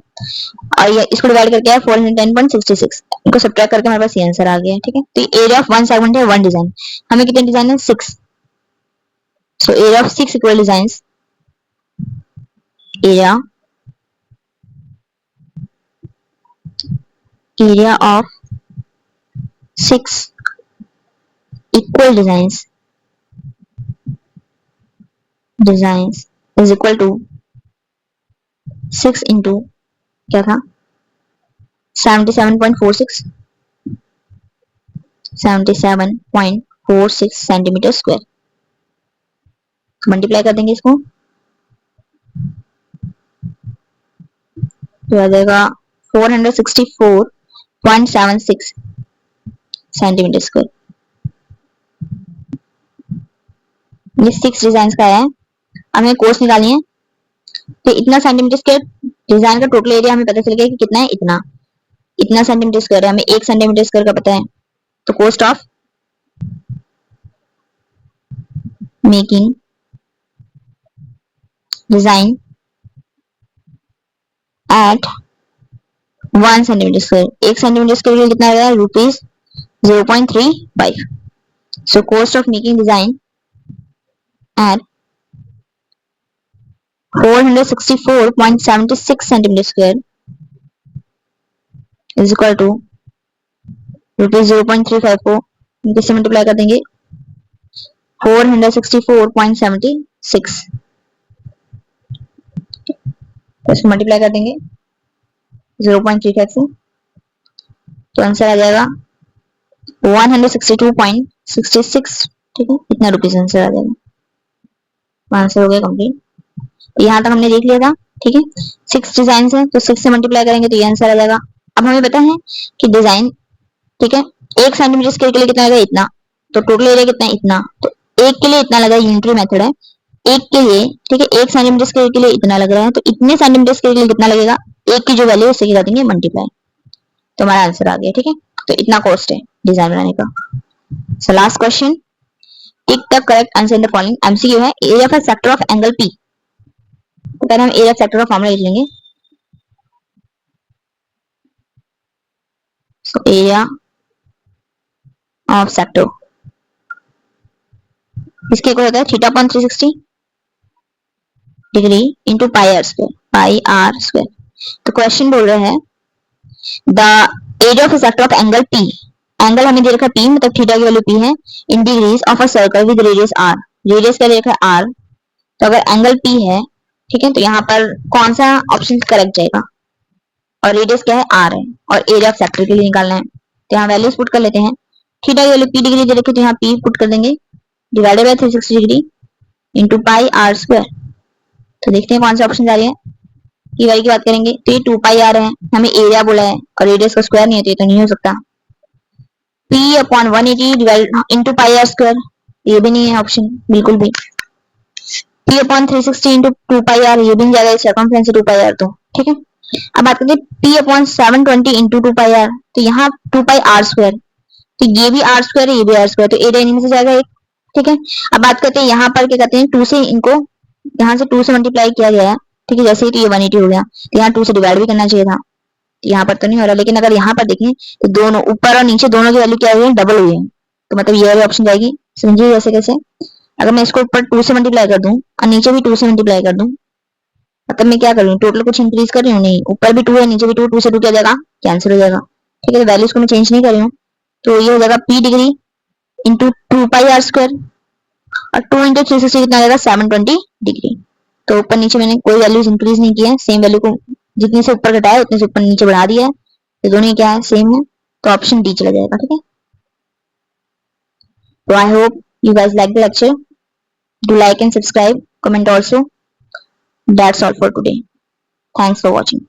और ये इसको डिवाइड करके आया 410.66। इनको सब्ट्रैक्ट करके हमारे पास ये आंसर आ गया, ठीक है। तो एरिया ऑफ वन सेगमेंट है, वन डिजाइन। हमें कितने डिजाइन है, 6। सो area of 6 equal design, area of 6 equal designs is equal to 6 into क्या था, 77.46 सेंटीमीटर स्क्वायर। मल्टीप्लाई कर देंगे इसको, तो आ जाएगा 464.76 सेंटीमीटर स्क्वायर। ये 6 डिजाइन का है, हमें कोस्ट निकालनी है। तो इतना सेंटीमीटर स्क्वायर डिजाइन का टोटल एरिया हमें पता चल गया कि कितना है, इतना। इतना सेंटीमीटर स्क्वायर है, हमें 1 सेंटीमीटर स्क्वायर का पता है, तो cost of making design at 1 centimetre square, 1 centimetre square के लिए कितना आएगा, rupees 0.35. So cost of making design at 464.76 centimetre square is equal to rupees 0.354. किससे मल्टीप्लाई कर देंगे, 464.76 इसको मल्टीप्लाई कर देंगे 0.35 से, तो आंसर आ जाएगा 162.66. ठीक है, इतना रुपीज आंसर आ जाएगा। आंसर हो गया कंप्लीट। यहाँ तक हमने देख लिया था। ठीक है, 6 डिजाइन है तो 6 से मल्टीप्लाई करेंगे तो ये आंसर आ जाएगा। अब हमें पता है कि डिजाइन, ठीक है, 1 सेंटीमीटर स्क्वायर के लिए कितना लगेगा, इतना, तो टोटल एरिया कितना है, इतना, तो एक के लिए इतना लगा, यूनिटरी मेथड है, एक के लिए, ठीक है, 1 सेंटीमीटर स्क्वायर के लिए इतना लग रहा है, तो इतने सेंटीमीटर स्क्वायर के लिए कितना लगेगा, एक की जो वैल्यू है उससे कर देंगे मल्टीप्लाई, तो हमारा आंसर आ गया। ठीक है, तो इतना कॉस्ट है डिजाइन बनाने का। So last question, tick the correct answer in the following. MCQ है, area of a sector of angle p, तो पहले हम एरिया ऑफ सेक्टर का फॉर्मूला लिख लेंगे। सो एरिया ऑफ सेक्टर इसके इक्वल होता है theta upon 360 degree into pi r square, pi r square. तो क्वेश्चन बोल रहा है the area of a sector of angle p, angle हमें दे रखा है पी, मतलब थीटा की वैल्यू पी है, in degrees of a circle with radius r, radius क्या दे रखा है आर, तो अगर एंगल पी है, ठीक है, तो यहाँ पर कौन सा ऑप्शन करेक्ट जाएगा, और रेडियस क्या है आर है, और एरिया ऑफ सेक्टर के लिए निकालना है, तो यहाँ वैल्यूज पुट कर लेते हैं। थीटा की वैल्यू पी डिग्री दे रखी है तो यहाँ पी पुट कर देंगे, divided by 360 degree into pi r square. तो देखते हैं कौन सा ऑप्शन जा रही है। की वाली की बात करेंगे तो ये 2 पाई आर है, हमें एरिया बोला है और रेडियस का स्क्वायर नहीं है, तो नहीं हो सकता। p upon 180 divide into pi r square, ये भी नहीं है ऑप्शन बिल्कुल भी। p upon 360 into 2 pi r, ये भी नहीं जाएगा, सर्कमफ्रेंस 2 पाई आर, तो ठीक है। अब बात करते हैं p upon 720 into 2 pi r, तो यहाँ 2 पाई आर स्क्वायर, तो ये भी आर स्क्वायर है, ये भी आर स्क्वायर, तो एरिया इनमें से जाएगा एक। ठीक है, अब बात करते हैं यहाँ पर क्या कहते हैं, 2 से इनको, यहाँ से 2 से मल्टीप्लाई किया गया है, ठीक है, जैसे ही तो ये 180 हो गया, तो यहाँ 2 से डिवाइड भी करना चाहिए था, यहाँ पर तो नहीं हो रहा, लेकिन अगर यहाँ पर देखें तो दोनों ऊपर और नीचे दोनों की वैल्यू क्या हुई है, डबल हुई है, तो मतलब ये वाली ऑप्शन जाएगी। समझिए जैसे कैसे, अगर मैं इसको ऊपर 2 से मल्टीप्लाई कर दूं और नीचे भी 2 से मल्टीप्लाई कर दूं, मतलब मैं क्या कर रही हूँ, टोटल कुछ इंक्रीज कर रही हूँ नहीं, ऊपर भी 2 है नीचे भी 2, 2 से 2 क्या जाएगा, कैंसिल हो जाएगा। ठीक है, तो वैल्यूज को मैं चेंज नहीं कर रही हूँ, तो ये हो जाएगा p degree into 2 pi r square, और 2 इंटू 360 कितना आएगा, 720 डिग्री। तो ऊपर नीचे मैंने कोई वैल्यूज इंक्रीज नहीं किया है, सेम वैल्यू को जितने से ऊपर घटाया उतने से ऊपर नीचे बढ़ा दिया है, तो दोनों क्या है, सेम है, तो ऑप्शन डी चला जाएगा। ठीक है, तो I hope you guys like the lecture. Do like and subscribe, comment also. That's all for today. Thanks for watching.